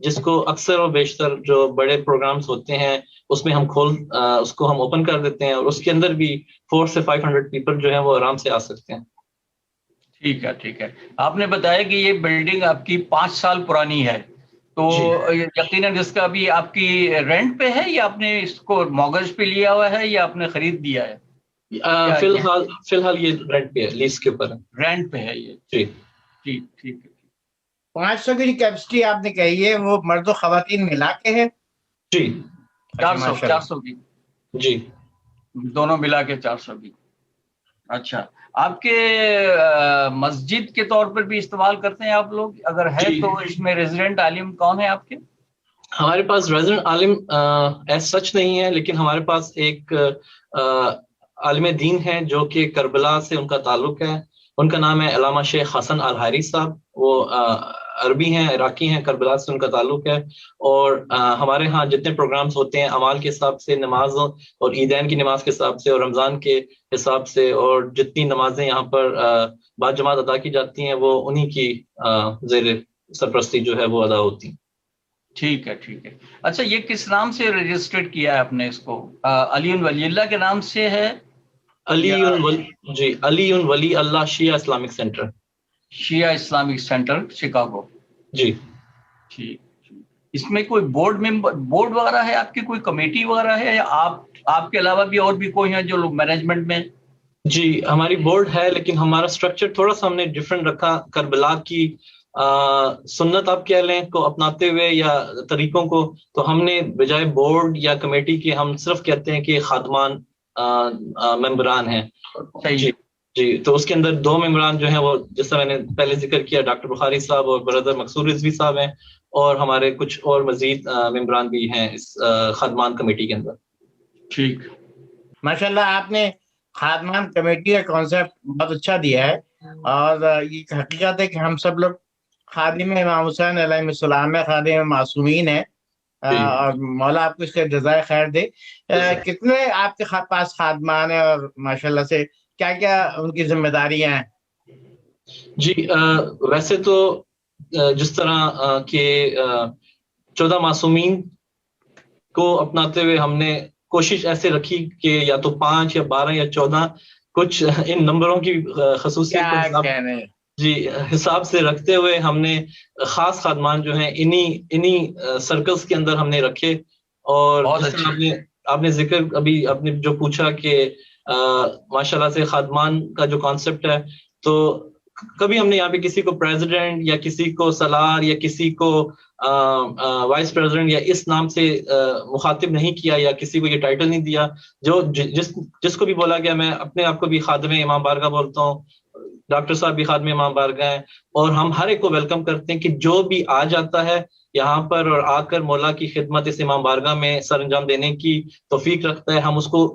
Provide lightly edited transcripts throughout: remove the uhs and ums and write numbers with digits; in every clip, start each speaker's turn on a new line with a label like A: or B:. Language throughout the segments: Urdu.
A: جس کو اکثر و بیشتر جو بڑے پروگرامز ہوتے ہیں اس میں ہم اس کو ہم اوپن کر دیتے ہیں، اور اس کے اندر بھی 400 سے 500 پیپل جو ہیں وہ آرام سے آ سکتے ہیں۔
B: ٹھیک ہے ٹھیک ہے۔ آپ نے بتایا کہ یہ بلڈنگ آپ کی 5 سال پرانی ہے، تو یقیناً اس کا بھی آپ کی رینٹ پہ ہے یا آپ نے اس کو مورگیج پہ لیا ہوا ہے یا آپ نے خرید دیا ہے؟
A: فی الحال یہ رینٹ پہ ہے، لیز کے اوپر ہے،
B: رینٹ پہ ہے یہ۔
A: جی
B: ٹھیک ٹھیک ہے۔
C: 500 کی کیپیسٹی آپ نے کہی ہے وہ مرد و خواتین ملا کے ہے؟
A: جی
B: 400 کی،
A: جی
B: دونوں ملا کے 400 کی۔ اچھا، آپ کے مسجد کے طور پر بھی استعمال کرتے ہیں آپ لوگ؟ اگر ہے تو اس میں ریزیڈنٹ عالم کون ہے آپ کے؟
A: ہمارے پاس ریزیڈنٹ عالم ایز سچ نہیں ہے، لیکن ہمارے پاس ایک عالم دین ہے جو کہ کربلا سے ان کا تعلق ہے۔ ان کا نام ہے علامہ شیخ حسن الحاری صاحب، وہ عربی ہیں، عراقی ہیں، کربلا سے ان کا تعلق ہے۔ اور ہمارے ہاں جتنے پروگرامز ہوتے ہیں اعمال کے حساب سے، نماز اور عیدین کی نماز کے حساب سے اور رمضان کے حساب سے، اور جتنی نمازیں یہاں پر بعد جماعت ادا کی جاتی ہیں وہ انہی کی زیر سرپرستی جو ہے وہ ادا ہوتی ہیں۔
B: ٹھیک ہے ٹھیک ہے۔ اچھا، یہ کس نام سے رجسٹرڈ کیا ہے آپ نے اس کو؟ علی ولی اللہ کے نام سے ہے؟
A: علی ولی اللہ شیعہ اسلامک سینٹر،
B: شیعہ اسلامک سینٹر شکاگو۔
A: جی
B: ٹھیک۔ اس میں کوئی بورڈ وغیرہ ہے آپ کی، کوئی کمیٹی وغیرہ ہے، یا آپ کے علاوہ بھی اور بھی کوئی ہیں جو لوگ مینجمنٹ میں؟
A: جی ہماری بورڈ ہے، لیکن ہمارا سٹرکچر تھوڑا سا ہم نے ڈفرینٹ رکھا، کربلا کی سنت آپ کہہ لیں کو اپناتے ہوئے یا طریقوں کو، تو ہم نے بجائے بورڈ یا کمیٹی کے ہم صرف کہتے ہیں کہ خادمان ممبران ہیں۔
B: صحیح۔
A: جی تو اس کے اندر 2 ممبران جو ہیں وہ، جس طرح میں نے پہلے ذکر کیا، ڈاکٹر بخاری صاحب اور بردر مقصود رضوی صاحب ہیں، اور ہمارے کچھ اور مزید ممبران بھی ہیں اس خادمان کمیٹی کے اندر۔
B: ٹھیک،
C: ماشاءاللہ آپ نے خادمان کمیٹی کا کانسیپٹ بہت اچھا دیا ہے، اور یہ حقیقت ہے کہ ہم سب لوگ خادم امام حسین علیہ السلام ہے، خادم معصومین ہے، اور مولا آپ کو اس کا جزائے خیر دے۔ کتنے آپ کے پاس خادمان ہیں، اور ماشاءاللہ سے کیا کیا ان کی ذمہ داریاں ہیں؟
A: جی ویسے تو جس طرح کہ 14 معصومین کو اپناتے ہوئے ہم نے کوشش ایسے رکھی کہ یا تو 5 یا 12 یا 14، کچھ ان نمبروں کی خصوصیت حساب سے رکھتے ہوئے ہم نے خاص خادمان جو ہیں انہی سرکلز کے اندر ہم نے رکھے۔ اور آپ نے ذکر ابھی آپ نے جو پوچھا کہ ماشاءاللہ سے خادمان کا جو کانسیپٹ ہے، تو کبھی ہم نے یہاں پہ کسی کو پریزیڈنٹ یا کسی کو سالار یا کسی کو وائس پریزیڈنٹ یا اس نام سے مخاطب نہیں کیا، یا کسی کو یہ ٹائٹل نہیں دیا۔ جس کو بھی بولا گیا، میں اپنے آپ کو بھی خادم امام بارگاہ بولتا ہوں، ڈاکٹر صاحب بھی خادم امام بارگاہ ہیں، اور ہم ہر ایک کو ویلکم کرتے ہیں کہ جو بھی آ جاتا ہے یہاں پر اور آ کر مولا کی خدمت اس امام بارگاہ میں سر انجام دینے کی توفیق رکھتا ہے، ہم اس کو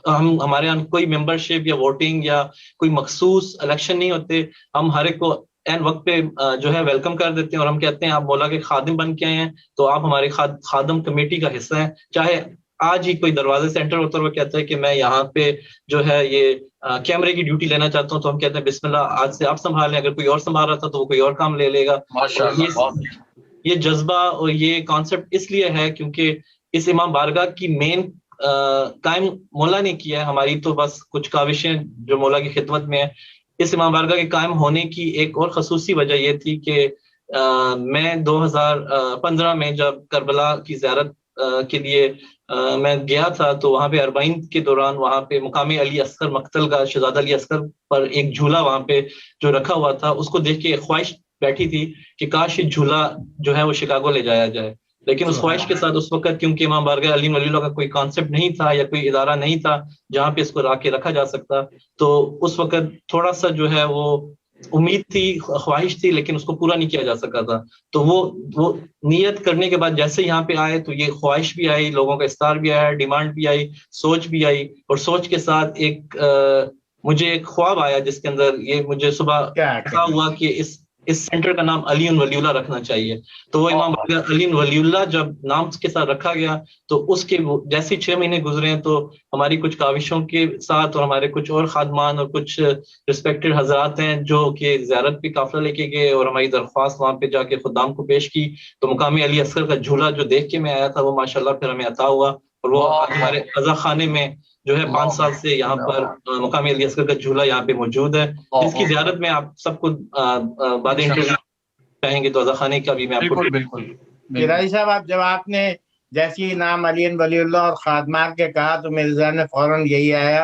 A: ہمارے یہاں کوئی ممبرشپ یا ووٹنگ یا کوئی مخصوص الیکشن نہیں ہوتے، ہم ہر ایک کو این وقت پہ جو ہے ویلکم کر دیتے ہیں، اور ہم کہتے ہیں آپ مولا کے خادم بن کے آئے ہیں تو آپ ہمارے خادم کمیٹی کا حصہ ہیں۔ چاہے آج ہی کوئی دروازے سے انٹر ہوتا ہے وہ کہتا ہے کہ میں یہاں پہ جو ہے یہ کیمرے کی ڈیوٹی لینا چاہتا ہوں، تو ہم کہتے ہیں بسم اللہ، آج سے آپ سنبھال لیں، اگر کوئی اور سنبھال رہا تھا تو وہ کوئی اور کام لے لے گا۔ یہ جذبہ اور یہ کانسیپٹ اس لیے ہے کیونکہ اس امام بارگاہ کی مین قائم مولا نے کیا ہے، ہماری تو بس کچھ کاوشیں جو مولا کی خدمت میں ہے۔ اس امام بارگاہ کے قائم ہونے کی ایک اور خصوصی وجہ یہ تھی کہ میں 2015 میں جب کربلا کی زیارت کے لیے میں گیا تھا، تو وہاں پہ اربعین کے دوران وہاں پہ مقام علی اصغر مقتل کا شہزادہ علی اصغر پر ایک جھولا وہاں پہ جو رکھا ہوا تھا، اس کو دیکھ کے ایک خواہش بیٹھی تھی کہ کاش یہ جھولا جو ہے وہ شکاگو لے جایا جائے، لیکن اس خواہش کے ساتھ اس وقت کیونکہ امام بارگاہ علی ولی اللہ کا کوئی کانسیپٹ نہیں تھا یا کوئی ادارہ نہیں تھا جہاں پہ اس کو رکھا جا سکتا، تو اس وقت تھوڑا سا جو ہے وہ امید تھی، خواہش تھی، لیکن اس کو پورا نہیں کیا جا سکا تھا۔ تو وہ نیت کرنے کے بعد جیسے یہاں پہ آئے تو یہ خواہش بھی آئی، لوگوں کا استار بھی آیا، ڈیمانڈ بھی آئی، سوچ بھی آئی، اور سوچ کے ساتھ مجھے ایک خواب آیا جس کے اندر یہ مجھے صبح ایسا ہوا کہ اس سینٹر کا نام علی ولی اللہ رکھنا چاہیے. تو وہ امام علی ولی اللہ جب نام کے ساتھ رکھا گیا تو اس کے جیسے 6 مہینے گزرے ہیں تو ہماری کچھ کاوشوں کے ساتھ اور ہمارے کچھ اور خادمان اور کچھ ریسپیکٹڈ حضرات ہیں جو کہ زیارت پہ قافلہ لے کے گئے اور ہماری درخواست وہاں پہ جا کے خدام کو پیش کی. تو مقامی علی اصغر کا جھولا جو دیکھ کے میں آیا تھا وہ ماشاءاللہ پھر ہمیں عطا ہوا, اور وہ ہمارے عزا خانے میں جو ہے 5 سال سے یہاں پر مقامی علی اصغر کا جھولا یہاں پہ موجود ہے, جس کی زیارت میں آپ سب کو بعد انٹرویو کہیں گے تو عزا خانے کا بھی میں آپ کو.
B: بالکل
C: شیرازی صاحب, جب آپ نے جیسی نام علی ولی اللہ اور خادمان کے کہا تو میرے ذہن میں فوراً یہی آیا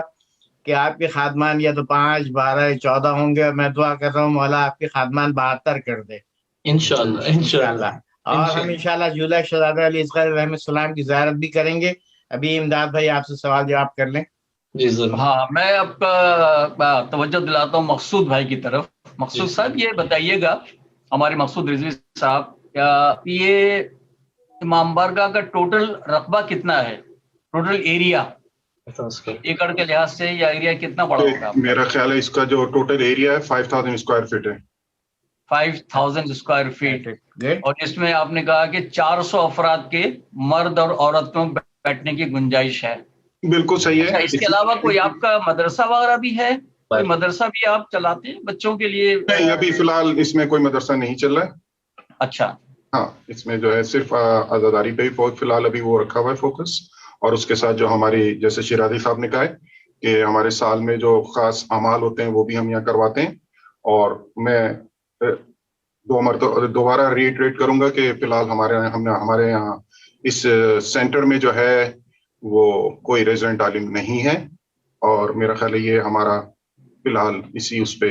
C: کہ آپ کے خادمان یا تو 5, 12, 14 ہوں گے, اور میں دعا کر رہا ہوں مولا آپ کے خادمان 72 کر دے انشاءاللہ. اور ہم انشاءاللہ جھولا شہزادہ علی اصغر علیہ السلام کی زیارت بھی کریں گے. ابھی امداد بھائی آپ سے سوال جواب کر لیں.
A: جی ضرور.
B: ہاں, میں آپ کا توجہ دلاتا ہوں مقصود بھائی کی طرف. مقصود صاحب یہ بتائیے گا, ہمارے مقصود رضوی صاحب, کیا یہ امام بارگاہ کا ٹوٹل رقبہ کتنا ہے, ٹوٹل ایریا ایکڑ کے لحاظ سے, یا ایریا کتنا بڑا ہوگا؟
D: میرا خیال ہے اس کا جو ٹوٹل ایریا ہے 5000 اسکوائر فٹ ہے.
B: 5000 اسکوائر فیٹ. اور اس میں آپ نے کہا کہ 400 افراد کے مرد اور عورتوں بیٹھنے کی گنجائش ہے.
D: بالکل صحیح ہے.
B: اس کے علاوہ کوئی آپ کا مدرسہ وغیرہ بھی ہے؟ کوئی مدرسہ بھی آپ چلاتے ہیں بچوں کے لیے؟
D: نہیں, ابھی فی الحال اس میں کوئی مدرسہ نہیں چل رہا ہے.
B: اچھا.
D: ہاں, اس میں جو ہے صرف عزاداری پہ ہی فی الحال ابھی وہ رکھا ہوا ہے فوکس, اور اس کے ساتھ جو ہماری جیسے شیرازی صاحب نے کہا ہے کہ ہمارے سال میں جو خاص اعمال ہوتے ہیں وہ بھی ہم یہاں کرواتے ہیں. اور میں دوبارہ ریٹریٹ کروں گا کہ فی الحال ہمارے یہاں اس سینٹر میں جو ہے وہ کوئی ریزیڈنٹ عالم نہیں ہے, اور میرا خیال ہے یہ ہمارا فی الحال اسی اس پہ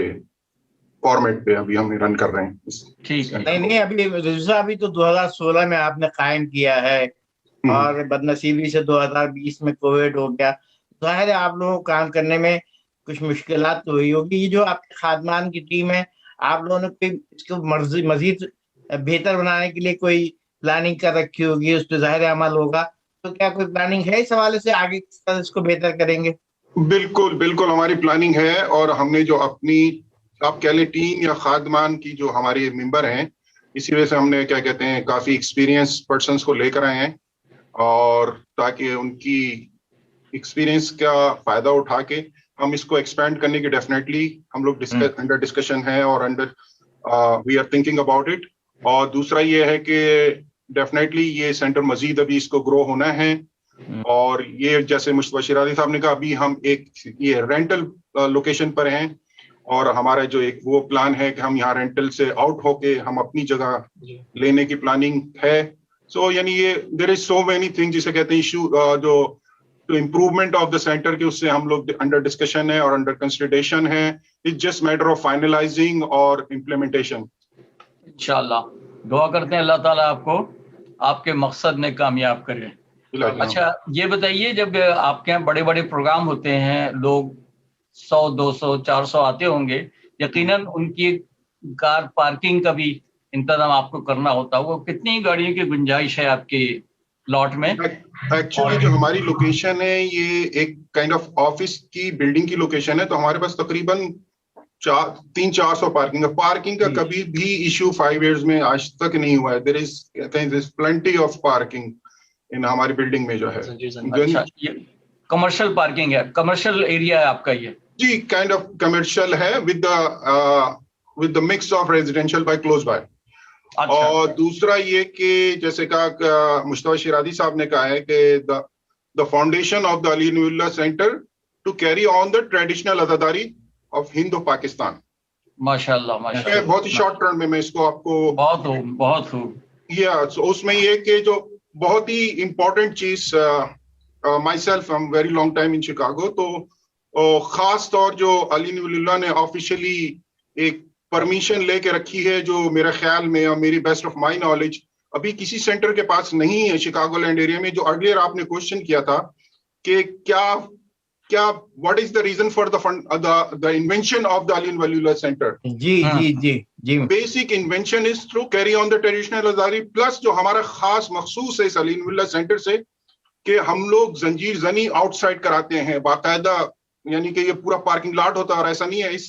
D: فارمیٹ پہ ابھی ہم رن کر رہے ہیں.
B: ٹھیک ہے.
C: نہیں, ابھی تو 2016 میں آپ نے قائم کیا ہے, اور بدنصیبی سے 2020 میں کووڈ ہو گیا. ظاہر ہے آپ لوگوں کو کام کرنے میں کچھ مشکلات تو ہوئی ہوگی. یہ جو آپ کے خادمان کی ٹیم ہے, آپ لوگوں نے اس کو مزید بہتر بنانے کے لیے کوئی پلاننگ کر رکھی ہوگی, اس پہ ظاہر عمل ہوگا. تو کیا کوئی پلاننگ ہے اس حوالے سے آگے کس طرح اس کو بہتر کریں گے؟
D: بالکل ہماری پلاننگ ہے, اور ہم نے جو اپنی آپ کہہ لیں ٹیم یا خادمان کی جو ہمارے ممبر ہیں, اسی وجہ سے ہم نے کیا کہتے ہیں کافی ایکسپیرینس پرسنس کو لے کر آئے ہیں, اور تاکہ ان کی ایکسپیرینس کا فائدہ اٹھا کے ہم اس کو ایکسپینڈ کرنے کی ڈیفینیٹلی ہم لوگ انڈر ڈسکشن ہے, اور we are thinking about it. اور دوسرا یہ ہے کہ ڈیفینیٹلی یہ سینٹر مزید ابھی اس کو گرو ہونا ہے, اور یہ جیسے مصطفیٰ شیرازی صاحب نے کہا ابھی ہم ایک یہ رینٹل لوکیشن پر ہیں, اور ہمارا جو ایک وہ پلان ہے کہ ہم یہاں رینٹل سے آؤٹ ہو کے ہم اپنی جگہ لینے کی پلاننگ ہے. سو یعنی یہ دیر از سو مینی تھنگ جسے کہتے ہیں ایشو جو امپروومنٹ آف دا سینٹر کے, اس سے ہم لوگ انڈر ڈسکشن ہے اور انڈر کنسیڈریشن ہے. It's just matter of finalising اور امپلیمنٹیشن.
B: انشاءاللہ دعا کرتے ہیں اللہ تعالیٰ آپ کو آپ کے مقصد میں کامیاب کرے. اچھا یہ بتائیے, جب آپ کے یہاں بڑے بڑے پروگرام ہوتے ہیں, لوگ 100, 200, 400 آتے ہوں گے, یقیناً ان کی کار پارکنگ کا بھی انتظام آپ کو کرنا ہوتا ہوگا. کتنی گاڑیوں کی گنجائش ہے آپ کے پلاٹ میں؟
D: ایکچولی جو ہماری لوکیشن ہے یہ ایک کائنڈ آف آفس کی بلڈنگ کی لوکیشن ہے, تو ہمارے پاس تقریباً 300-400 پارکنگ ہے. پارکنگ کا کبھی بھی ایشو 5 ایئرز میں آج تک نہیں ہوا ہے. دیر از پلنٹی آف پارکنگ ان ہماری بلڈنگ میں جو ہے.
B: کمرشل پارکنگ ہے, کمرشل ایریا ہے آپ کا یہ؟
D: جی, کائنڈ آف کمرشل ہے with the mix of residential by clause by. اور دوسرا یہ کہ جیسے کہا مصطفیٰ شیرازی صاحب نے کہا ہے کہ the foundation of the Ali Wali Allah centre to carry on the traditional azadari of Hind و پاکستان.
B: ماشاءاللہ ماشاءاللہ.
D: بہت ہی شارٹ ٹرم میں اس کو آپ کو
B: بہت
D: اس میں یہ کہ جو بہت ہی امپورٹنٹ چیز, my self I am very long time in Chicago, تو خاص طور جو علی ولی اللہ نے آفیشلی ایک پرمیشن لے کے رکھی ہے, جو میرے خیال میں اور میری بیسٹ آف مائی نالج ابھی کسی سینٹر کے پاس نہیں ہے شکاگو لینڈ ایریا میں. جو ارلیئر آپ نے کوشچن کیا تھا کہ کیا what is the reason for the invention of the Ali Wali Allah centre.
C: جی
D: basic invention is through carry on the traditional azadari, plus جو ہمارا خاص مخصوص ہے اس علی ولی اللہ سینٹر سے کہ ہم لوگ زنجیر زنی آؤٹ سائڈ کراتے ہیں باقاعدہ, یعنی کہ یہ پورا پارکنگ لاٹ ہوتا ہے, اور ایسا نہیں ہے اس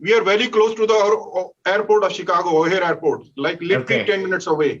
D: we are very close to the airport of Chicago, O'Hare Airport, like literally 10 minutes away.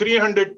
D: 300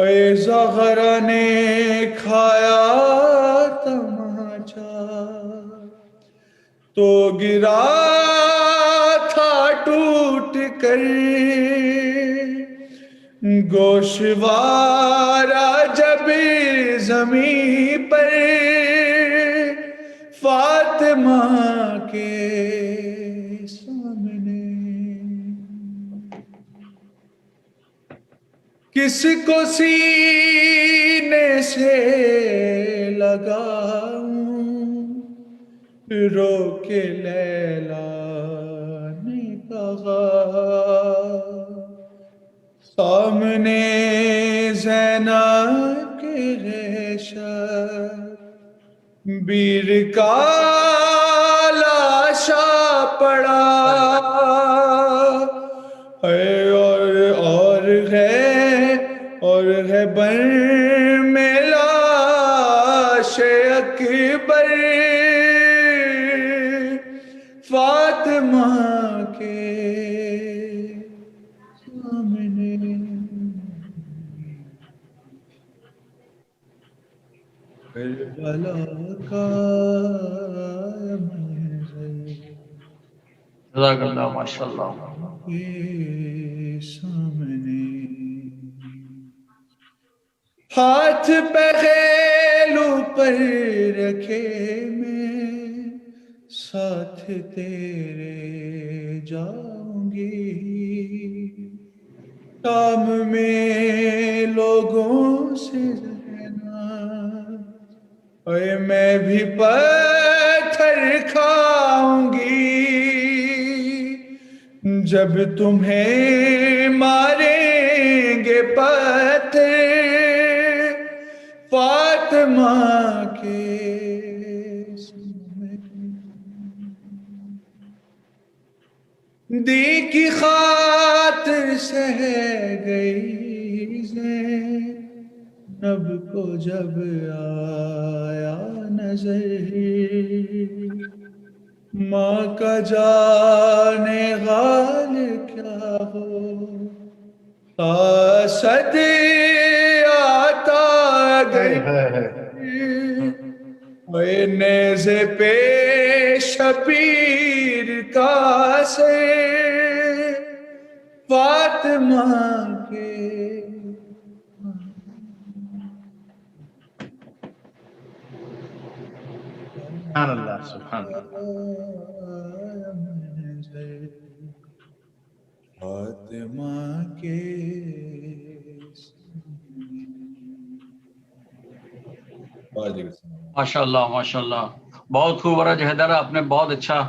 E: اے زہرا نے کھایا تماچا تو گرا تھا ٹوٹ کر گوشوارا جب زمین پر فاطمہ کے سامنے کس کو سینے سے لگاؤں رو کے لیلا نے کہا سامنے زینب کے ریشم بیر کا لاشا پڑا ہے اور ہے بر میں لاش اکبر فاطمہ کے سامنے کربلا کا منظر
B: جزاک اللہ ماشاء اللہ.
E: کے سامنے ہاتھ پہلو پر رکھے میں ساتھ تیرے جاؤں گی شام میں لوگوں سے رہنا اے میں بھی پتھر کھاؤں گی جب تمہیں ماریں گے پتھر فاطمہ کے سامنے دی کی خاطر سہ گئی زینب کو جب آیا نظر ماں کا جانے غال کیا ہو صد آتا گئی اے نیزے پہ شبیر کا سے فاطمہ کے
C: سبحان اللہ سبحان اللہ.
E: فاطمہ کے
B: ماشاء اللہ ماشاء اللہ. بہت خوب ورج حیدر، آپ نے بہت اچھا،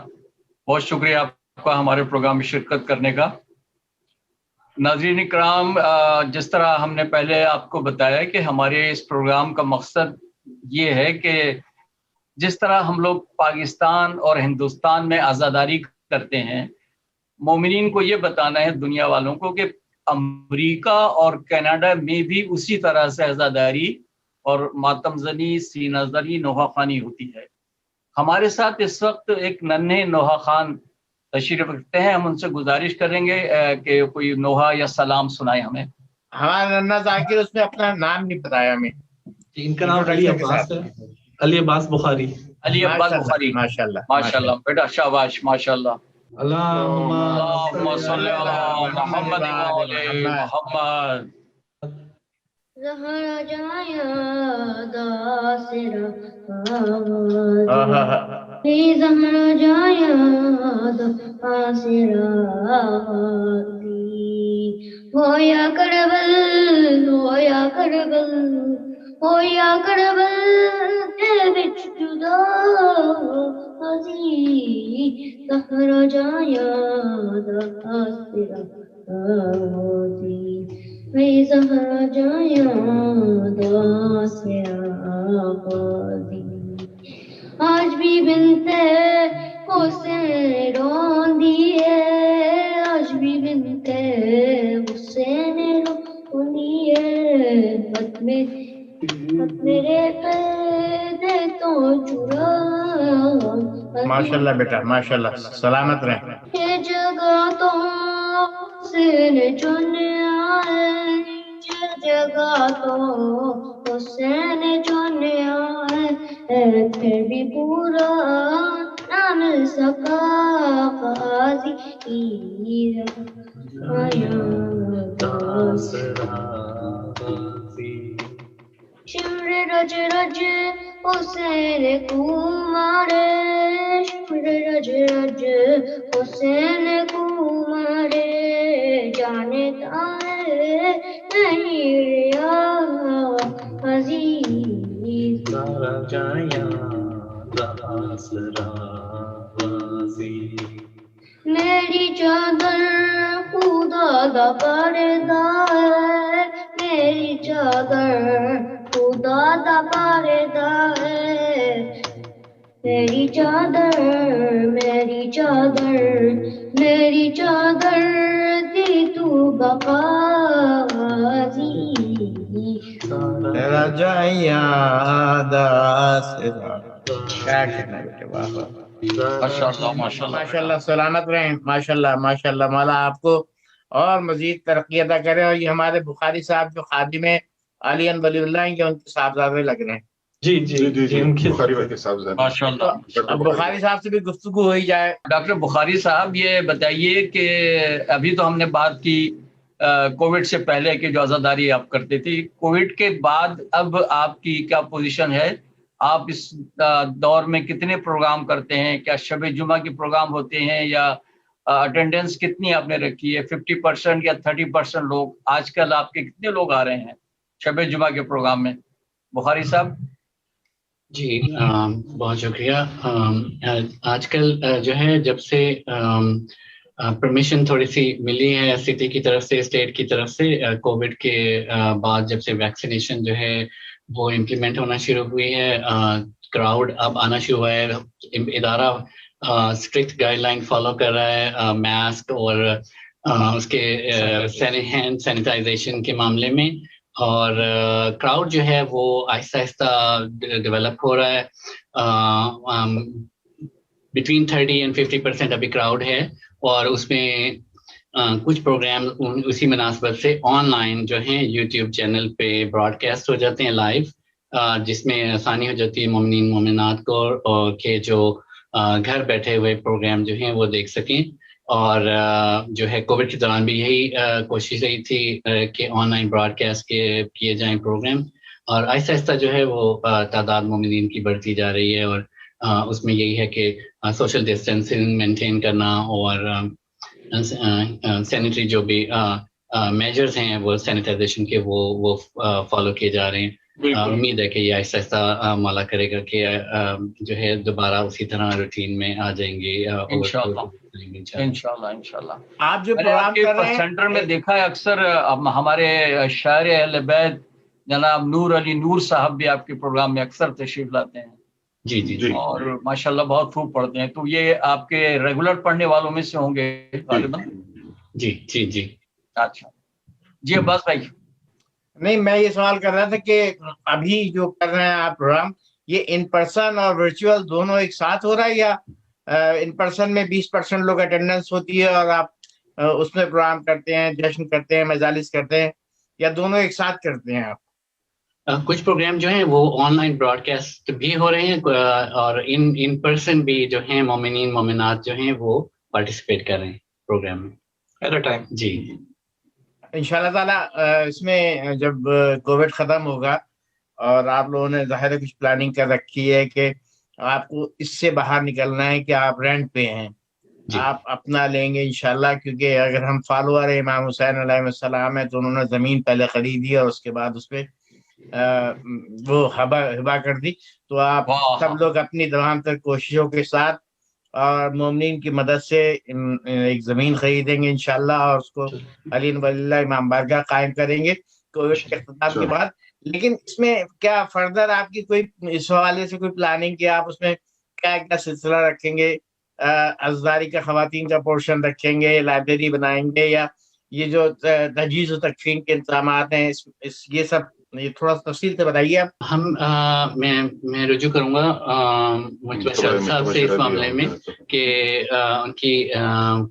B: بہت شکریہ آپ کا ہمارے پروگرام میں شرکت کرنے کا. ناظرین اکرام، جس طرح ہم نے پہلے آپ کو بتایا کہ ہمارے اس پروگرام کا مقصد یہ ہے کہ جس طرح ہم لوگ پاکستان اور ہندوستان میں عزاداری کرتے ہیں، مومنین کو یہ بتانا ہے دنیا والوں کو کہ امریکہ اور کینیڈا میں بھی اسی طرح سے عزاداری اور ماتم زنی، سینہ زنی، نوحہ خوانی ہوتی ہے. ہمارے ساتھ اس وقت ایک ننھے نوحہ خان تشریف رکھتے ہیں. ہم ان سے گزارش کریں گے کہ کوئی نوحہ یا سلام سنائے ہمیں.
C: ہمارا ننا ذاکر اس نے اپنا نام نہیں بتایا ہمیں.
A: ان کا نام علی عباس ہے، علی عباس بخاری.
B: علی عباس بخاری.
C: ماشاء اللہ
B: ماشاء اللہ بیٹا، شاباش ماشاء اللہ.
A: اللہم
B: صلی علی محمد وعلی محمد.
F: زہرا جایا داسرا زہرا جایا داسرا ہویا کربل ہویا کربل ہویا کربل دل وچ جدا زہرا جایا داسرا زہرا جایا داسرا قاضی آج بھی بنت حسین روندی ہے، آج بھی بنت حسین روندی ہے. خط میرے پردے تو چرا.
C: ماشاء اللہ بیٹا ماشاء اللہ، سلامت رہیں.
F: یہ جگہ تو حسین چن آئے، لگا تو حسین جو نیا ہے پھر بھی پورا نہ مل سکا قاضی شمر رج رج حسین کو مارے شمر رج رج حسین کو مارے جانے تارے نہیں ریا عزیز میری چادر خدا دا پردہ ہے میری چادر خدا دا پردہ ہے میری چادر میری چادر میری چادر دی تو بقا
C: تیرا جائیاد آسرا. کیا کہنا ہے بیٹے، واہ واہ
B: ماشاءاللہ ماشاءاللہ
C: ماشاءاللہ. سلامت رہیں ماشاءاللہ ماشاءاللہ. مولا آپ کو اور مزید ترقی عطا کرے. اور یہ ہمارے بخاری صاحب جو خادم علی ولی اللہ ہیں، کہ ان کے صاحبزادے لگ رہے ہیں.
A: جی جی جی ان کی
D: بخاری بھائی کے صاحبزادے.
B: ماشاءاللہ.
C: اب بخاری صاحب سے بھی گفتگو ہو ہی جائے.
B: ڈاکٹر بخاری صاحب یہ بتائیے کہ ابھی تو ہم نے بات کی کووڈ سے پہلے کی جو عزاداری آپ کرتے تھی، کووڈ کے بعد اب آپ کی کیا پوزیشن ہے؟ آپ اس دور میں کتنے پروگرام کرتے ہیں؟ کیا شب جمعہ کے پروگرام ہوتے ہیں یا اٹینڈنس کتنی آپ نے رکھی ہے؟ 50% یا 30% لوگ؟ آج کل آپ کے کتنے لوگ آ رہے ہیں شب جمعہ کے پروگرام میں؟ بخاری صاحب.
G: جی بہت شکریہ. آج کل جو ہے جب سے پرمیشن تھوڑی سی ملی ہے سٹی کی طرف سے، اسٹیٹ کی طرف سے، کووڈ کے بعد جب سے ویکسینیشن جو ہے وہ امپلیمنٹ ہونا شروع ہوئی ہے، کراؤڈ اب آنا شروع ہوا ہے. ادارہ اسٹرکٹ گائیڈ لائن فالو کر رہا ہے ماسک اور اس کے ہینڈ سینیٹائزیشن کے معاملے میں. اور کراؤڈ جو ہے وہ آہستہ آہستہ ڈیولپ ہو رہا ہے. بٹوین 30 and 50% ابھی کراؤڈ ہے. اور اس میں کچھ پروگرام اسی مناسبت سے آن لائن جو ہیں یوٹیوب چینل پہ براڈ کاسٹ ہو جاتے ہیں لائیو، جس میں آسانی ہو جاتی ہے مومنین مومنات کو کہ جو گھر بیٹھے ہوئے پروگرام جو ہیں وہ دیکھ سکیں. اور جو ہے کووڈ کے دوران بھی یہی کوشش رہی تھی کہ آن لائن براڈ کاسٹ کیے جائیں پروگرام. اور آہستہ آہستہ جو ہے وہ تعداد مومنین کی بڑھتی جا رہی ہے. اور اس میں یہی ہے کہ سوشل ڈسٹینسنگ مینٹین کرنا اور سینیٹری جو بھی میجرز ہیں وہ سینیٹائزیشن کے وہ فالو کیے جا رہے ہیں. امید ہے کہ یہ آہستہ آہستہ مولا کرے گا کہ جو ہے دوبارہ اسی طرح روٹین میں آ جائیں گے
B: انشاءاللہ انشاءاللہ.
C: آپ جو پروگرام کر رہے ہیں
B: سینٹر میں دیکھا ہے اکثر ہمارے شاعر اہل بیت جناب نور علی نور صاحب بھی آپ کے پروگرام میں اکثر تشریف لاتے ہیں.
G: جی جی جی.
B: اور ماشاءاللہ بہت خوب پڑھتے ہیں. تو یہ آپ کے ریگولر پڑھنے والوں میں سے ہوں گے غالباً؟
G: جی جی جی.
B: اچھا جی عباس بھائی.
C: نہیں، میں یہ سوال کر رہا تھا کہ ابھی جو کر رہے ہیں آپ پروگرام، یہ ان پرسن اور ورچوئل دونوں ایک ساتھ ہو رہا ہے، یا ان پرسن میں 20% لوگ اٹینڈنس ہوتی ہے اور آپ اس میں پروگرام کرتے ہیں، جشن کرتے ہیں، مجالس کرتے ہیں، یا دونوں ایک ساتھ کرتے ہیں آپ؟
G: کچھ پروگرام جو ہیں وہ آن لائن براڈ کاسٹ بھی ہو رہے ہیں اور ان پرسن بھی جو ہیں مومنین مومنات جو ہیں وہ پارٹیسپیٹ کر رہے ہیں پروگرام میں
A: ایٹ اے ٹائم.
G: جی
C: ان شاء اللہ تعالیٰ اس میں جب کووڈ ختم ہوگا اور آپ لوگوں نے ظاہر کچھ پلاننگ کر رکھی ہے کہ آپ کو اس سے باہر نکلنا ہے کہ آپ رینٹ پہ ہیں، آپ اپنا لیں گے انشاءاللہ، کیونکہ اگر ہم فالوور امام حسین علیہ السلام ہیں تو انہوں نے زمین پہلے خریدی اور اس کے بعد اس پہ وہ ہبا کر دی. تو آپ سب لوگ اپنی تمام تر کوششوں کے ساتھ اور مومنین کی مدد سے ایک زمین خریدیں گے انشاءاللہ، اور اس کو علی ولی اللہ امام بارگاہ قائم کریں گے کووڈ کے اختتام کے بعد. لیکن اس میں کیا فردر آپ کی کوئی اس حوالے سے کوئی پلاننگ کہ آپ اس میں کیا کیا سلسلہ رکھیں گے؟ عزاداری کا خواتین کا پورشن رکھیں گے، لائبریری بنائیں گے، یا یہ جو تجہیز و تکفین کے انتظامات ہیں یہ سب یہ تھوڑا تفصیل سے بتائیے آپ.
G: ہم میں رجوع کروں گا متبشر صاحب سے اس معاملے میں کہ ان کی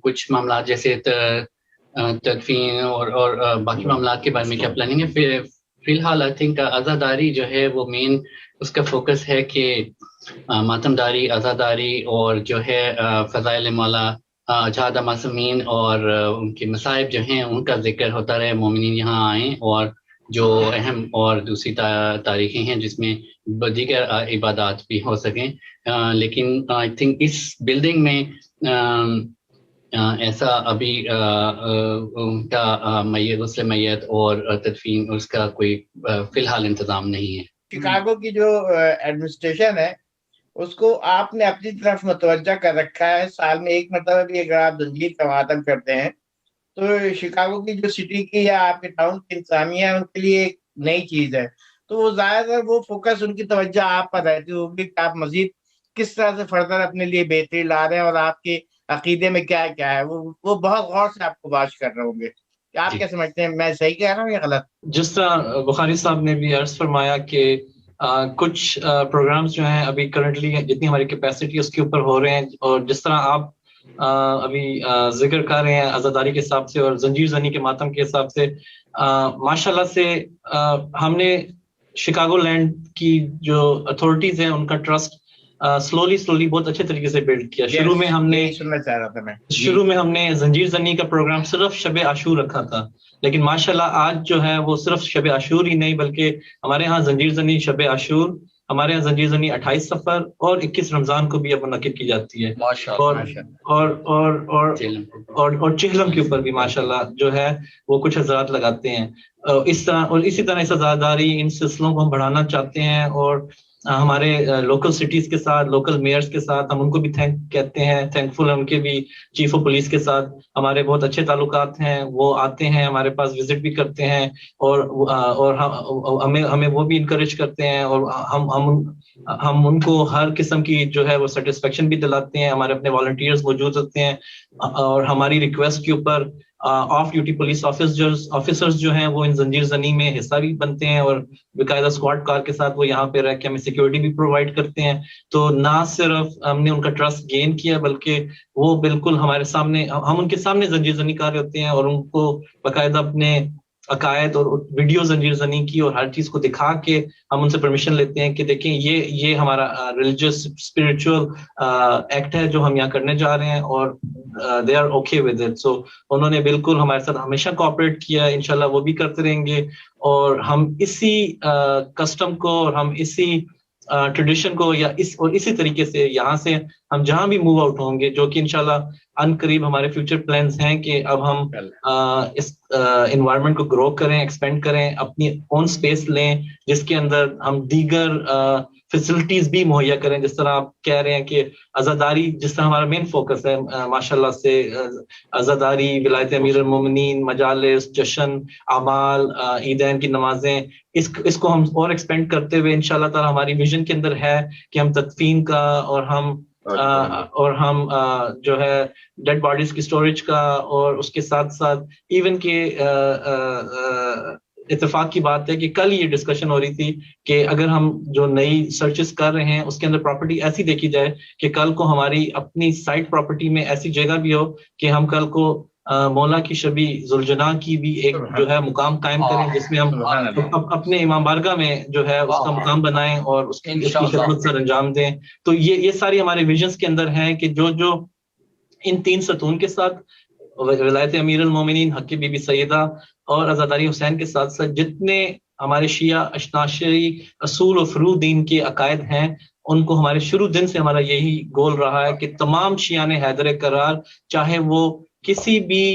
G: کچھ معاملات جیسے تدفین اور باقی معاملات کے بارے میں کیا پلاننگ ہے. فی الحال آئی تھنک عزاداری جو ہے وہ مین اس کا فوکس ہے کہ ماتمداری، عزاداری اور جو ہے فضائل مولا جہاد معصومین اور ان کے مصائب جو ہیں ان کا ذکر ہوتا رہے، مومنین یہاں آئیں، اور جو اہم اور دوسری تاریخیں ہیں جس میں دیگر عبادات بھی ہو سکیں. لیکن آئی تھنک اس بلڈنگ میں ایسا ابھی ان کا غسل میت اور تدفین اس کا کوئی فی الحال انتظام نہیں ہے.
C: شکاگو کی جو ایڈمنسٹریشن ہے اس کو آپ نے اپنی طرف متوجہ کر رکھا ہے، سال میں ایک مرتبہ بھی اگر آپ زنجیر کا ماتم کرتے ہیں تو شکاگو کی جو سٹی کی یا آپ کے ٹاؤن کی انتظامیہ ہے ان کے لیے ایک نئی چیز ہے، تو وہ زیادہ تر وہ فوکس ان کی توجہ آپ پر رہتی ہوگی کہ آپ مزید کس طرح سے فردر اپنے لیے بہتری لا رہے ہیں اور آپ کے عقیدے میں کیا کیا ہے، وہ بہت غور سے آپ کو بات کر رہے ہوں گے. آپ کیا سمجھتے ہیں، میں صحیح کہہ رہا ہوں یا غلط؟
A: جس طرح بخاری صاحب نے بھی عرض فرمایا کہ کچھ پروگرامز جو ہیں ابھی کرنٹلی جتنی ہماری کیپیسٹی اس کے اوپر ہو رہے ہیں، اور جس طرح آپ ابھی ذکر کر رہے ہیں عزاداری کے حساب سے اور زنجیر زنی کے ماتم کے حساب سے، ماشاءاللہ سے ہم نے شکاگو لینڈ کی جو اتھارٹیز ہیں ان کا ٹرسٹ سلولی بہت اچھے طریقے سے بلڈ کیا. شروع میں ہم نے زنجیر زنی کا پروگرام صرف شب عاشور رکھا تھا، لیکن ماشاءاللہ آج جو ہے وہ صرف شب عاشور ہی نہیں بلکہ ہمارے ہاں زنجیر زنی شب عاشور، ہمارے یہاں زنجیر زنی 28 صفر اور 21 رمضان کو بھی اب منعقد کی جاتی ہے، اور چہلم کے اوپر بھی ماشاءاللہ جو ہے وہ کچھ حضرات لگاتے ہیں. اس طرح اور اسی طرح اس عزاداری ان سلسلوں کو ہم بڑھانا چاہتے ہیں، اور ہمارے لوکل سٹیز کے ساتھ، لوکل میئرز کے ساتھ ہم ان کو بھی کہتے ہیں تھینکفل ہیں، ان کے بھی چیف آف پولیس کے ساتھ ہمارے بہت اچھے تعلقات ہیں، وہ آتے ہیں ہمارے پاس وزٹ بھی کرتے ہیں، اور ہمیں وہ بھی انکریج کرتے ہیں، اور ہم ان کو ہر قسم کی جو ہے وہ سیٹسفیکشن بھی دلاتے ہیں. ہمارے اپنے والنٹیئرز موجود ہوتے ہیں، اور ہماری ریکویسٹ کے اوپر آف ڈیوٹی پولیس آفیسرز جو ہیں وہ ان زنجیر زنی میں حصہ بھی بنتے ہیں، اور باقاعدہ اسکواڈ کار کے ساتھ وہ یہاں پہ رہ کے ہمیں سیکیورٹی بھی پرووائڈ کرتے ہیں. تو نہ صرف ہم نے ان کا ٹرسٹ گین کیا بلکہ وہ بالکل ہمارے سامنے، ہم ان کے سامنے زنجیر زنی کار ہوتے ہیں، اور ان کو باقاعدہ اپنے عقائد اور ویڈیو زنجیر زنی کی اور ہر چیز کو دکھا کے ہم ان سے پرمیشن لیتے ہیں کہ دیکھیں یہ ہمارا ریلیجیس اسپرچل ایکٹ ہے جو ہم یہاں کرنے جا رہے ہیں، اور they are okay with it. So انہوں نے بالکل ہمارے ساتھ ہمیشہ کوآپریٹ کیا ہے، انشاءاللہ وہ بھی کرتے رہیں گے، اور ہم اسی کسٹم کو اور ہم اسی ٹریڈیشن کو اسی طریقے سے یہاں سے ہم جہاں بھی موو آؤٹ ہوں گے، جو کہ انشاءاللہ ان قریب ہمارے فیوچر پلانز ہیں کہ اب ہم اس انوائرمنٹ کو گرو کریں، ایکسپینڈ کریں، اپنی اون اسپیس لیں جس کے اندر ہم دیگر فیسلٹیز بھی مہیا کریں. جس طرح آپ کہہ رہے ہیں کہ عزاداری جس طرح ہمارا مین فوکس ہے ماشاءاللہ سے، عزاداری، ولایت امیر المومنین، مجالس، جشن، اعمال، عیدین کی نمازیں، اس کو ہم اور ایکسپینڈ کرتے ہوئے انشاءاللہ تعالی ہماری ویژن کے اندر ہے کہ ہم تدفین کا اور ہم جو ہے ڈیڈ باڈیز کی سٹوریج کا، اور اس کے ساتھ ساتھ ایون کہ اتفاق کی بات ہے کہ کل یہ ڈسکشن ہو رہی تھی کہ اگر ہم جو نئی سرچز کر رہے ہیں اس کے اندر پراپرٹی ایسی دیکھی جائے کہ کل کو ہماری اپنی سائٹ پراپرٹی میں ایسی جگہ بھی ہو کہ ہم کل کو مولا کی شبی ذوالجناح کی بھی ایک جو ہے مقام قائم کریں، جس میں ہم اپنے امام بارگاہ میں جو ہے اس کا مقام بنائیں اور اس کی خدمت سر انجام دیں. تو یہ ساری ہمارے ویژنز کے اندر ہیں کہ جو ان 3 ستون کے ساتھ ولایت امیر المومنین، حق بی بی سیدہ اور عزاداری حسین کے ساتھ ساتھ جتنے ہمارے شیعہ اشناشری اصول و فروع دین کے عقائد ہیں، ان کو ہمارے شروع دن سے ہمارا یہی گول رہا ہے کہ تمام شیعان حیدر کرار، چاہے وہ کسی بھی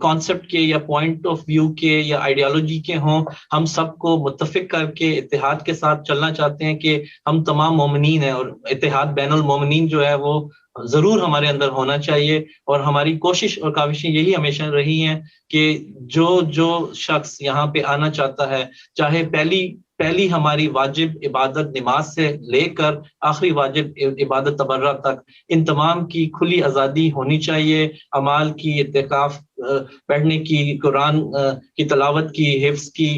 A: کانسیپٹ کے یا پوائنٹ آف ویو کے یا آئیڈیالوجی کے ہوں، ہم سب کو متفق کر کے اتحاد کے ساتھ چلنا چاہتے ہیں کہ ہم تمام مومنین ہیں، اور اتحاد بین المومنین جو ہے وہ ضرور ہمارے اندر ہونا چاہیے. اور ہماری کوشش اور کاوشیں یہی ہمیشہ رہی ہیں کہ جو شخص یہاں پہ آنا چاہتا ہے، چاہے پہلی ہماری واجب عبادت نماز سے لے کر آخری واجب عبادت تبرع تک، ان تمام کی کھلی آزادی ہونی چاہیے. اعمال کی، اعتکاف پڑھنے کی، قرآن کی تلاوت کی، حفظ کی،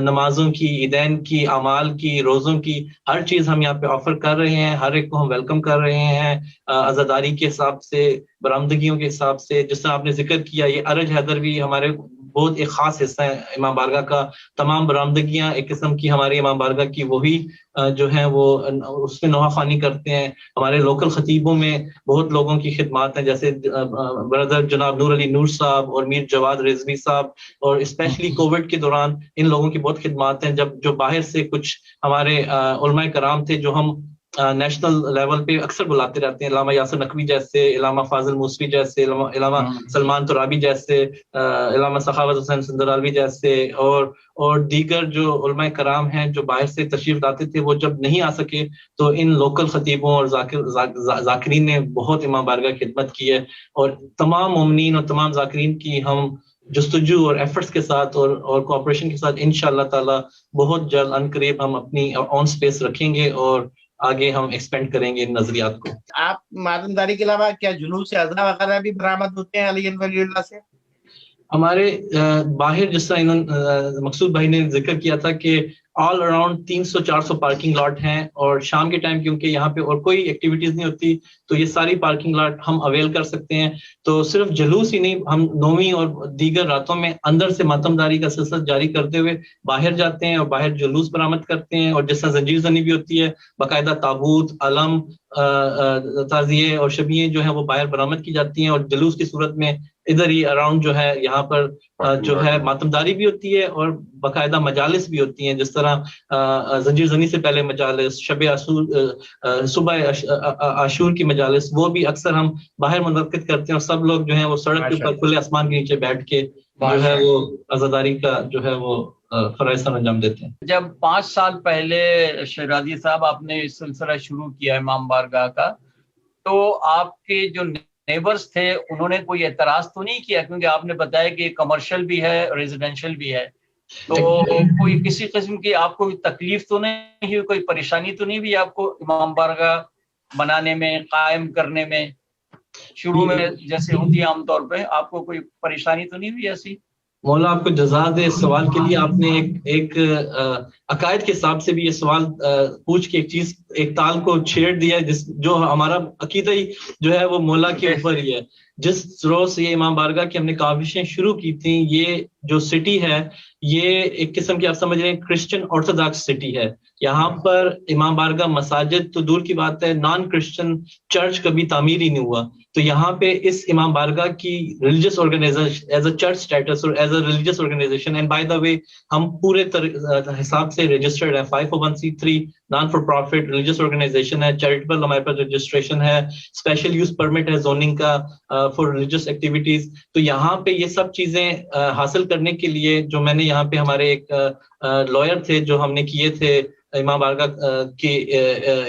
A: نمازوں کی، عیدین کی، اعمال کی، روزوں کی، ہر چیز ہم یہاں پہ آفر کر رہے ہیں. ہر ایک کو ہم ویلکم کر رہے ہیں عزاداری کے حساب سے، برآمدگیوں کے حساب سے. جس طرح آپ نے ذکر کیا، یہ ارج حیدر بھی ہمارے بہت ایک خاص حصہ ہے امام بارگاہ کا. تمام برآمدگیاں ایک قسم کی ہماری امام بارگاہ کی وہی جو ہیں وہ اس میں نوحہ خوانی کرتے ہیں. ہمارے لوکل خطیبوں میں بہت لوگوں کی خدمات ہیں, جیسے بردر جناب نور علی نور صاحب اور میر جواد رضوی صاحب, اور اسپیشلی کووڈ کے دوران ان لوگوں کی بہت خدمات ہیں. جب جو باہر سے کچھ ہمارے علماء کرام تھے جو ہم نیشنل لیول پہ اکثر بلاتے رہتے ہیں, علامہ یاسر نقوی جیسے, علامہ فاضل موسوی جیسے, علامہ سلمان ترابی جیسے, علامہ سخاوت حسین سندرالوی جیسے, اور دیگر جو علماء کرام ہیں جو باہر سے تشریف لاتے تھے, وہ جب نہیں آ سکے تو ان لوکل خطیبوں اور ذاکرین نے بہت امام بارگاہ کی خدمت کی ہے. اور تمام مومنین اور تمام ذاکرین کی ہم جستجو اور ایفرٹس کے ساتھ اور کوآپریشن کے ساتھ انشاءاللہ تعالی بہت جلد ان قریب ہم اپنی آن سپیس رکھیں گے اور آگے ہم ایکسپینڈ کریں گے ان نظریات کو.
C: آپ ماتمداری کے علاوہ کیا جلوس اضلاع وغیرہ بھی برآمد ہوتے ہیں علی ولی اللہ سے؟
A: ہمارے باہر جس طرح مقصود بھائی نے ذکر کیا تھا کہ آل اراؤنڈ 300-400 پارکنگ لاٹ ہیں, اور شام کے ٹائم کیونکہ یہاں پہ اور کوئی ایکٹیویٹیز نہیں ہوتی تو یہ ساری پارکنگ لاٹ ہم اویل کر سکتے ہیں. تو صرف جلوس ہی نہیں, ہم 9ویں اور دیگر راتوں میں اندر سے ماتمداری کا سلسلہ جاری کرتے ہوئے باہر جاتے ہیں اور باہر جلوس برآمد کرتے ہیں. اور جس طرح زنجیر زنی بھی ہوتی ہے, باقاعدہ تابوت, علم, تعزیے اور شبیہیں جو ہیں وہ باہر برآمد کی جاتی ہیں, اور جلوس کی صورت میں ادھر ہی اراؤنڈ جو ہے یہاں پر جو ہے ماتمداری بھی ہوتی ہے اور باقاعدہ مجالس بھی ہوتی ہیں. جس طرح زنجیر زنی سے پہلے مجالس, شب عاشور, صبح عاشور کی مجالس, وہ بھی اکثر ہم باہر منعقد کرتے ہیں, اور سب لوگ جو ہیں وہ سڑک کے اوپر کھلے آسمان کے نیچے بیٹھ کے جو ہے وہ عزاداری کا جو ہے وہ فرائض انجام دیتے ہیں.
B: جب 5 سال پہلے شیرازی صاحب آپ نے اس سلسلہ شروع کیا امام بارگاہ کا, تو آپ کے جو نیبرز تھے انہوں نے کوئی اعتراض تو نہیں کیا, کیونکہ آپ نے بتایا کہ کمرشل بھی ہے, ریزیڈینشل بھی ہے, تو کوئی کسی قسم کی آپ کو تکلیف تو نہیں ہوئی, کوئی پریشانی تو نہیں ہوئی آپ کو امام بارگاہ بنانے میں, قائم کرنے میں؟ شروع میں جیسے ہوتی ہے عام طور پہ, آپ کو کوئی پریشانی تو نہیں ہوئی ایسی؟
A: مولا آپ کو جزا دے اس سوال کے لیے. آپ نے ایک عقائد کے حساب سے بھی یہ سوال پوچھ کے ایک تال کو چھیڑ دیا ہے, جو ہمارا عقیدہ ہی جو ہے وہ مولا کے اوپر ہی ہے. جس روز یہ امام بارگاہ کی ہم نے کاوشیں شروع کی تھیں, یہ جو سٹی ہے یہ ایک قسم کی آپ سمجھ رہے ہیں کرسچن آرتھوڈاکس سٹی ہے. یہاں پر امام بارگاہ مساجد تو دور کی بات ہے, نان کرسچن چرچ کبھی تعمیر ہی نہیں ہوا. تو یہاں پہ اس امام بارگاہ کی religious organisation as a church status اور as a religious organisation, and by the way ہم پورے حساب سے رجسٹرڈ ہے, 501c3 non for profit religious organisation ہے, چیریٹیبل ہمارے پاس رجسٹریشن ہے, اسپیشل یوز پرمٹ ہے زوننگ کا فار ریلیجیس ایکٹیویٹیز. تو یہاں پہ یہ سب چیزیں حاصل کرنے کے لیے جو میں نے یہاں پہ ہمارے ایک لائر تھے جو ہم نے کیے تھے امام بارگاہ کے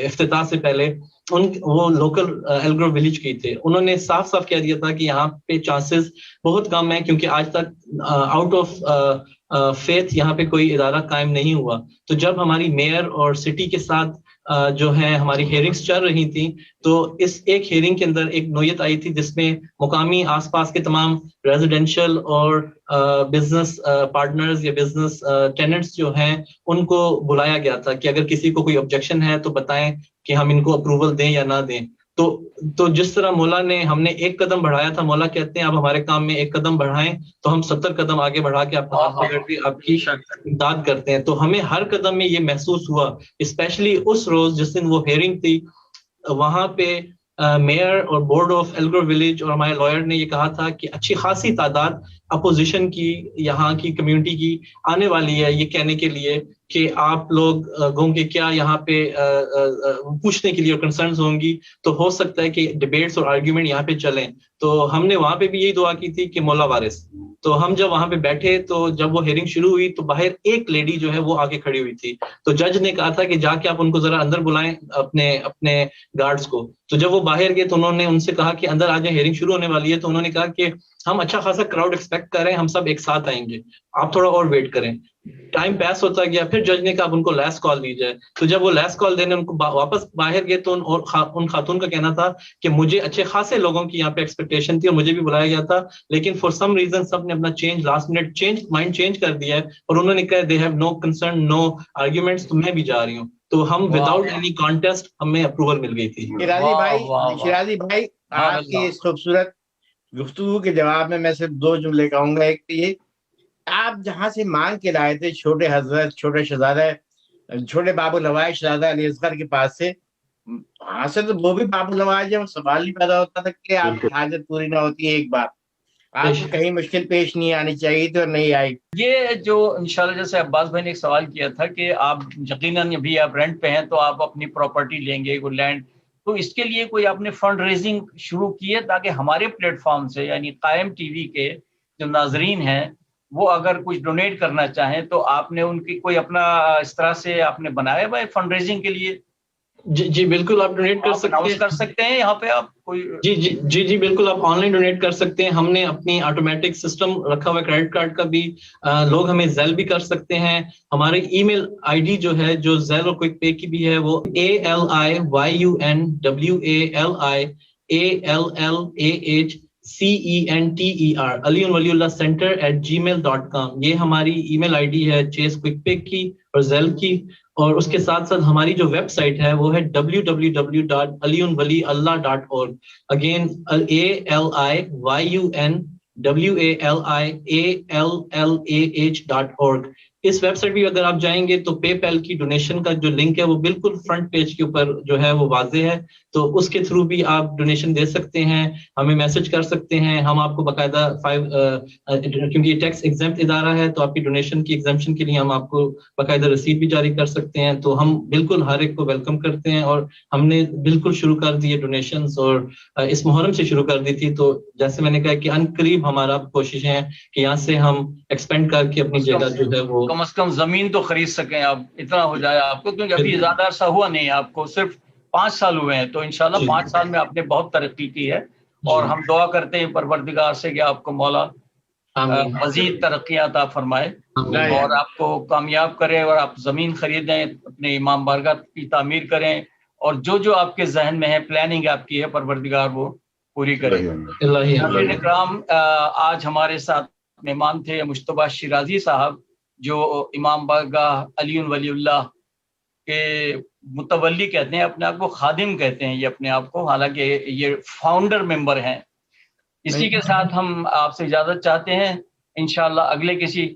A: افتتاح سے پہلے, وہ لوکل ایلگرو ولیج کی تھے, انہوں نے صاف صاف کہہ دیا تھا کہ یہاں پہ چانسز بہت کم ہیں, کیونکہ آج تک آؤٹ آف فیتھ یہاں پہ کوئی ادارہ قائم نہیں ہوا. تو جب ہماری میئر اور سٹی کے ساتھ جو ہے ہماری ہیئرنگز چل رہی تھیں, تو اس ایک ہیئرنگ کے اندر ایک نوعیت آئی تھی جس میں مقامی آس پاس کے تمام ریزیڈینشل اور بزنس پارٹنرز یا بزنس ٹیننٹس جو ہیں ان کو بلایا گیا تھا کہ اگر کسی کو کوئی آبجیکشن ہے تو بتائیں کہ ہم ان کو اپروول دیں یا نہ دیں. تو جس طرح مولا نے ہم نے ایک قدم بڑھایا تھا, مولا کہتے ہیں آپ ہمارے کام میں ایک قدم بڑھائیں تو ہم 70 قدم آگے بڑھا کے آپ کی امداد کرتے ہیں. تو ہمیں ہر قدم میں یہ محسوس ہوا, اسپیشلی اس روز جس دن وہ ہیئرنگ تھی, وہاں پہ میئر اور بورڈ آف ایلگرو ولیج اور ہمارے لائر نے یہ کہا تھا کہ اچھی خاصی تعداد اپوزیشن کی یہاں کی کمیونٹی کی آنے والی ہے یہ کہنے کے لیے کہ آپ لوگ گوں کے کیا یہاں پہ پوچھنے کے لیے کنسرنز ہوں گی, تو ہو سکتا ہے کہ ڈیبیٹس اور آرگیومنٹ یہاں پہ چلیں. تو ہم نے وہاں پہ بھی یہی دعا کی تھی کہ مولا وارث. تو ہم جب وہاں پہ بیٹھے تو جب وہ ہیئرنگ شروع ہوئی تو باہر ایک لیڈی جو ہے وہ آگے کھڑی ہوئی تھی, تو جج نے کہا تھا کہ جا کے آپ ان کو ذرا اندر بلائیں اپنے گارڈز کو. تو جب وہ باہر گئے تو انہوں نے ان سے کہا کہ اندر آ جائیں, ہیئرنگ شروع ہونے والی ہے. تو انہوں نے کہا کہ ہم اچھا خاصا کراؤڈ ایکسپیکٹ کر رہے ہیں, ہم سب ایک ساتھ آئیں گے, آپ تھوڑا اور ویٹ کریں. ٹائم پیس ہوتا گیا, پھر جج نے کہا اب ان کو لیس کال دی جائے. تو جب وہ لیس کال دینے ان کو واپس باہر گئے تو ان خاتون کا کہنا تھا کہ مجھے اچھے خاصے لوگوں کی یہاں پہ ایکسپیکٹیشن تھی اور مجھے بھی بلایا گیا تھا, لیکن فار سم ریزن سب نے اپنا لاسٹ منٹ مائنڈ چینج کر دیا ہے اور انہوں نے کہا they have no concern no arguments, تو میں بھی جا رہی ہوں. تو ہم وداؤٹ اینی کانٹیسٹ ہمیں اپروول مل گئی تھی.
C: شیرازی بھائی آپ کی اس خوبصورت گفتگو کے جواب میں صرف 2 جملے کہوں گا. ایک تو یہ آپ جہاں سے مانگ کے لائے تھے چھوٹے حضرت چھوٹے شہزادہ چھوٹے باب الہوائے شہزادہ علی اصغر کے پاس سے، وہاں سے تو وہ بھی باب الہوائے جب سوال نہیں پیدا ہوتا تھا کہ آپ کی حاجت پوری نہ ہوتی ہے ایک بار، آپ کو کہیں مشکل پیش نہیں آنی چاہیے تھی اور نہیں آئی.
B: یہ جو انشاءاللہ جیسے عباس بھائی نے ایک سوال کیا تھا کہ آپ یقیناً ابھی آپ رینٹ پہ ہیں تو آپ اپنی پراپرٹی لیں گے کوئی لینڈ، تو اس کے لیے کوئی آپ نے فنڈ ریزنگ شروع کی ہے تاکہ ہمارے پلیٹ فارم سے یعنی قائم ٹی وی کے جو ناظرین ہیں وہ اگر کچھ ڈونیٹ کرنا چاہیں تو آپ نے ان کی کوئی اپنا اس طرح سے آپ نے بنایا ہوا ہے فنڈ ریزنگ کے لیے؟
A: جی بالکل آپ ڈونیٹ
B: کر سکتے ہیں یہاں پہ آپ کوئی؟
A: جی بالکل آپ آن لائن ڈونیٹ کر سکتے ہیں. ہم نے اپنی آٹومیٹک سسٹم رکھا ہوا ہے کریڈٹ کارڈ کا بھی، لوگ ہمیں زیل بھی کر سکتے ہیں. ہمارے ای میل آئی ڈی جو ہے جو زیل اور کوئک پے کی بھی ہے وہ ALIYUNWALICENTER aliyunwaliullah@gmail.com یہ ہماری ای میل آئی ڈی ہے چیز کوئک پے کی اور زیل کی. اور اس کے ساتھ ساتھ ہماری جو ویب سائٹ ہے وہ ہے www.aliyunwaliallah.org. Again ALIYUNWALIALLAH.org. اس ویب سائٹ بھی اگر آپ جائیں گے تو پے پیل کی ڈونیشن کا جو لنک ہے وہ بالکل فرنٹ پیج کے اوپر جو ہے وہ واضح ہے، تو اس کے تھرو بھی آپ ڈونیشن دے سکتے ہیں، ہمیں میسج کر سکتے ہیں. ہم آپ کو باقاعدہ کیونکہ یہ ٹیکس ایگزمپٹ ادارہ ہے تو آپ کی ڈونیشن کی ایگزمپشن کے لیے ہم آپ کو باقاعدہ رسید بھی جاری کر سکتے ہیں. تو ہم بالکل ہر ایک کو ویلکم کرتے ہیں، اور ہم نے بالکل شروع کر دی ہے ڈونیشنز، اور اس محرم سے شروع کر دی تھی. تو جیسے میں نے کہا کہ ان قریب ہمارا کوشش ہے کہ یہاں سے ہم ایکسپینڈ کر کے اپنی جگہ جو ہے وہ
B: کم از کم زمین تو خرید سکیں آپ، اتنا ہو جائے آپ کو، کیونکہ ابھی زیادہ عرصہ ہوا نہیں ہے، آپ کو صرف 5 سال ہوئے ہیں. تو انشاءاللہ 5 سال میں آپ نے بہت ترقی کی ہے، اور ہم دعا کرتے ہیں پروردگار سے کہ آپ کو مولا مزید ترقی عطا فرمائے اور آپ کو کامیاب کرے، اور آپ زمین خریدیں، اپنے امام بارگاہ کی تعمیر کریں، اور جو آپ کے ذہن میں ہے پلاننگ آپ کی ہے پروردگار وہ پوری کرے. ناظرین اکرام، آج ہمارے ساتھ مہمان تھے مجتبیٰ شیرازی صاحب جو امام بارگاہ علی ولی اللہ کے متولی کہتے ہیں، اپنے آپ کو خادم کہتے ہیں یہ اپنے آپ کو، حالانکہ یہ فاؤنڈر ممبر ہیں. اسی کے ساتھ ہم آپ سے اجازت چاہتے ہیں، انشاءاللہ اگلے کسی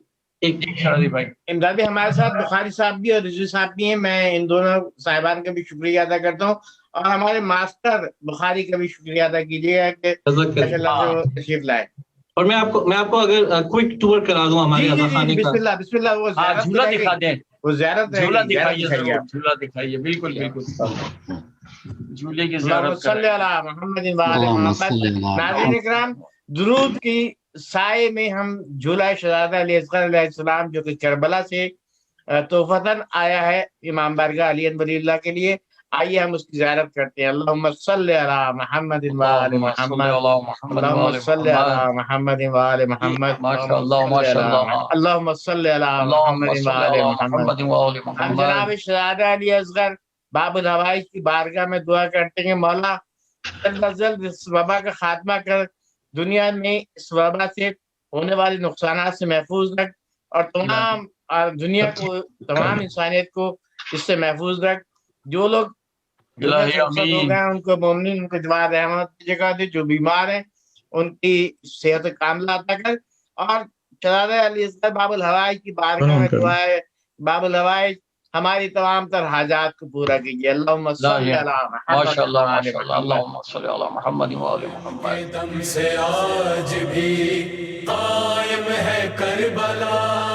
B: شرازی بھائی
C: امدادی ہمارے ساتھ بخاری صاحب بھی اور رضوی صاحب بھی ہیں. میں ان دونوں صاحبان کا بھی شکریہ ادا کرتا ہوں، اور ہمارے ماسٹر بخاری کا بھی شکریہ ادا کیجیے گا کہ ماشاءاللہ سے وہ تشریف لائے.
A: اور میں آپ کو اگر کوئک ٹور کرا دوں ہمارے خانے کا.
C: بسم اللہ وہ
B: جھولا دکھا دیں،
C: وہ زیارت
B: جھولا دکھائیے، جھولا دکھائیے. بالکل جھولے کی زیارت
C: صلی اللہ محمد وآل محمد. ناظرین اکرام، درود کی سائے میں ہم جھولا شہزادہ علی اصغر علیہ السلام جو کہ کربلا سے تحفتاً آیا ہے امام بارگاہ علی ولی اللہ کے لیے، آئیے ہم اس کی زیارت کرتے ہیں. اللہم صلی علی محمد وآل محمد، اللہم صلی علی محمد وآل محمد، اللہم صلی علی محمد وآل محمد. ہم جناب شہزادہ علی اصغر باب الہوائج کی بارگاہ میں دعا کرتے ہیں، مولا جلد از جلد اس وبا کا خاتمہ کر، دنیا میں اس وبا سے ہونے والے نقصانات سے محفوظ رکھ، اور تمام دنیا کو، تمام انسانیت کو اس سے محفوظ رکھ. جو لوگ ہو گئے ان کو مومنین، ان کو جوار رحمت کی جگہ دے، جو بیمار ہیں ان کی صحت کاملہ عطا کر، اور شہزادہ علی اصغر باب الہوائج کی بارگاہ میں دعا ہے باب الہوائج ہماری تمام تر حاجات کو پورا کیجیے. اللہم صلی علی
B: محمد وآل محمد.
E: دم سے آج بھی قائم ہے کربلا.